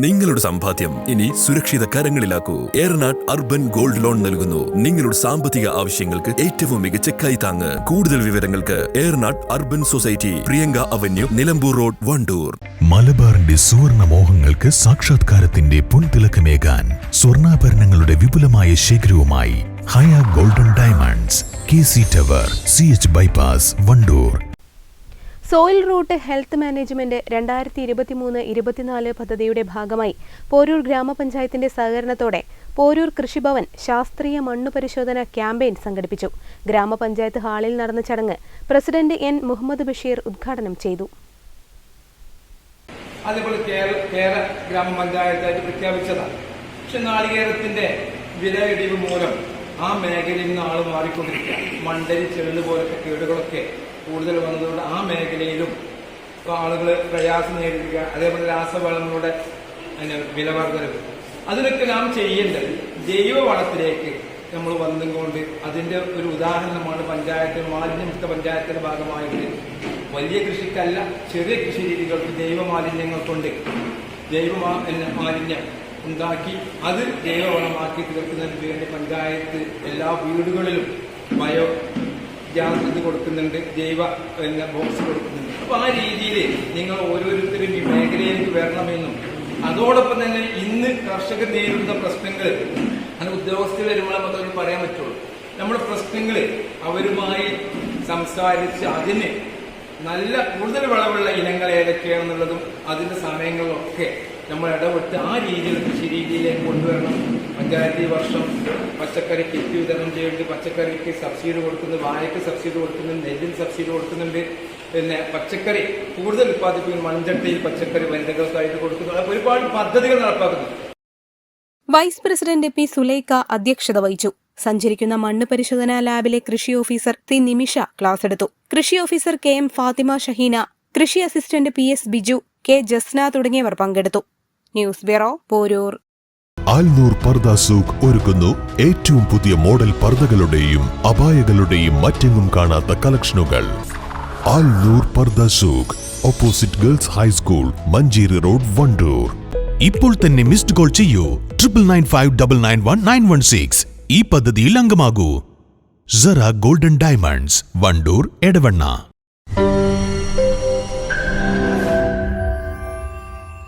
നിങ്ങളുടെ സമ്പാദ്യം ഇനി സുരക്ഷിത കരങ്ങളിലാക്കൂ. ഏറനാട് അർബൻ ഗോൾഡ് ലോൺ നൽകുന്നു നിങ്ങളുടെ സാമ്പത്തിക ആവശ്യങ്ങൾക്ക് ഏറ്റവും മികച്ച കൈത്താങ്ങ്. കൂടുതൽ വിവരങ്ങൾക്ക് Eranad urban society, Priyanka avenue, Nilambur road, Wandoor. മലബാറിന്റെ സുവർണ മോഹങ്ങൾക്ക് സാക്ഷാത്കാരത്തിന്റെ പൊൻതിളക്കമേകാൻ സ്വർണ്ണാഭരണങ്ങളുടെ വിപുലമായ ശേഖരവുമായി Haya golden diamonds, KC tower, CH bypass, Wandoor. Soil root health management 2023-24 പദ്ധതിയുടെ ഭാഗമായി പോരൂർ ഗ്രാമപഞ്ചായത്തിന്റെ സഹകരണത്തോടെ പോരൂർ കൃഷിഭവൻ ശാസ്ത്രീയ മണ്ണു പരിശോധന ക്യാമ്പയിൻ സംഘടിപ്പിച്ചു. ഗ്രാമപഞ്ചായത്ത് ഹാളിൽ നടന്ന ചടങ്ങ് പ്രസിഡന്റ് N. മുഹമ്മദ് ബഷീർ ഉദ്ഘാടനം ചെയ്തു. അതേപോലെ കേരള ഗ്രാമപഞ്ചായത്തായിട്ട് പ്രഖ്യാപിച്ചതാണ്. പക്ഷെ നാളികേരത്തിന്റെ വില ഇടിവ് മൂലം ആ മേഖലയിൽ നിന്ന് ആൾ മാറിക്കൊണ്ടിരിക്കുക. മണ്ടരി, ചെള്ളു പോലത്തെ കേടുകളൊക്കെ കൂടുതൽ വന്നതുകൊണ്ട് ആ മേഖലയിലും ആളുകൾ പ്രയാസം നേരിടുക. അതേപോലെ രാസവളങ്ങളുടെ വില വർധനവ്. അതിനൊക്കെ നാം ചെയ്യേണ്ടത് ജൈവവളത്തിലേക്ക് നമ്മൾ വന്നുകൊണ്ട് അതിന്റെ ഒരു ഉദാഹരണമാണ് പഞ്ചായത്ത് മാലിന്യമുക്ത പഞ്ചായത്തിന്റെ ഭാഗമായിട്ട് വലിയ കൃഷിക്കല്ല, ചെറിയ കൃഷി രീതികൾക്ക് ജൈവമാലിന്യങ്ങൾ കൊണ്ട് മാലിന്യം ഉണ്ടാക്കി അത് ജൈവവളമാക്കി തീർക്കുന്നതിന് വേണ്ടി പഞ്ചായത്ത് എല്ലാ വീടുകളിലും ബയോ ഗ്യാസ് ഇത് കൊടുക്കുന്നുണ്ട്, ജൈവ ബോക്സ് കൊടുക്കുന്നുണ്ട്. അപ്പൊ ആ രീതിയിൽ നിങ്ങൾ ഓരോരുത്തരും ഈ മേഖലയിലേക്ക് വരണമെന്നും അതോടൊപ്പം തന്നെ ഇന്ന് കർഷകർ നേരിടുന്ന പ്രശ്നങ്ങൾ അത് ഉദ്യോഗസ്ഥർ വരുമ്പോൾ നമുക്ക് പറയാൻ പറ്റുള്ളൂ. നമ്മുടെ പ്രശ്നങ്ങൾ അവരുമായി സംസാരിച്ച് അതിന് നല്ല കൂടുതൽ വിളവുള്ള ഇനങ്ങൾ ഏതൊക്കെയാണെന്നുള്ളതും അതിന്റെ സമയങ്ങളിലൊക്കെ നമ്മൾ ഇടപെട്ട് ആ രീതിയിൽ കൃഷി രീതിയിലേക്ക് കൊണ്ടുവരണം. പഞ്ചായത്ത് ഈ വർഷം പച്ചക്കറി കിറ്റ് വിതരണം ചെയ്യുന്നുണ്ട്. പച്ചക്കറിക്ക് സബ്സിഡി കൊടുക്കുന്നു, വാഴയ്ക്ക് സബ്സിഡി കൊടുക്കുന്നുണ്ട്, നെല്ലിന് സബ്സിഡി കൊടുക്കുന്നുണ്ട്. പിന്നെ പച്ചക്കറി കൂടുതൽ ഉത്പാദിപ്പിക്കുന്ന മൺചട്ടിയിൽ പച്ചക്കറി വനിതകൾക്കായിട്ട് കൊടുക്കുന്നു. ഒരുപാട് പദ്ധതികൾ നടപ്പാക്കുന്നു. Vice president P. സുലൈഖ അധ്യക്ഷത വഹിച്ചു. സഞ്ചരിക്കുന്ന മണ്ണ് പരിശോധനാ ലാബിലെ കൃഷി ഓഫീസർ T. നിമിഷ ക്ലാസ് എടുത്തു. കൃഷി ഓഫീസർ KM ഫാത്തിമ ഷഹീന, കൃഷി assistant PS Biju, K. Jasna തുടങ്ങിയവർ പങ്കെടുത്തു. News bureau, Porur. ആൽനൂർ പർദ സൂഖ് ഒരുക്കുന്നു ഏറ്റവും പുതിയ മോഡൽ പർദകളുടെയും അബായകളുടെയും മറ്റെങ്ങും കാണാത്ത കളക്ഷനുകൾ. Alnoor Parda Souq, opposite girls high school, Manjeri road, Wandoor. ഇപ്പോൾ തന്നെ മിസ്ഡ് കോൾ ചെയ്യൂ 9959919116. ഈ പദ്ധതിയിൽ അംഗമാകൂ. Zara golden diamonds, Wandoor, Edavanna.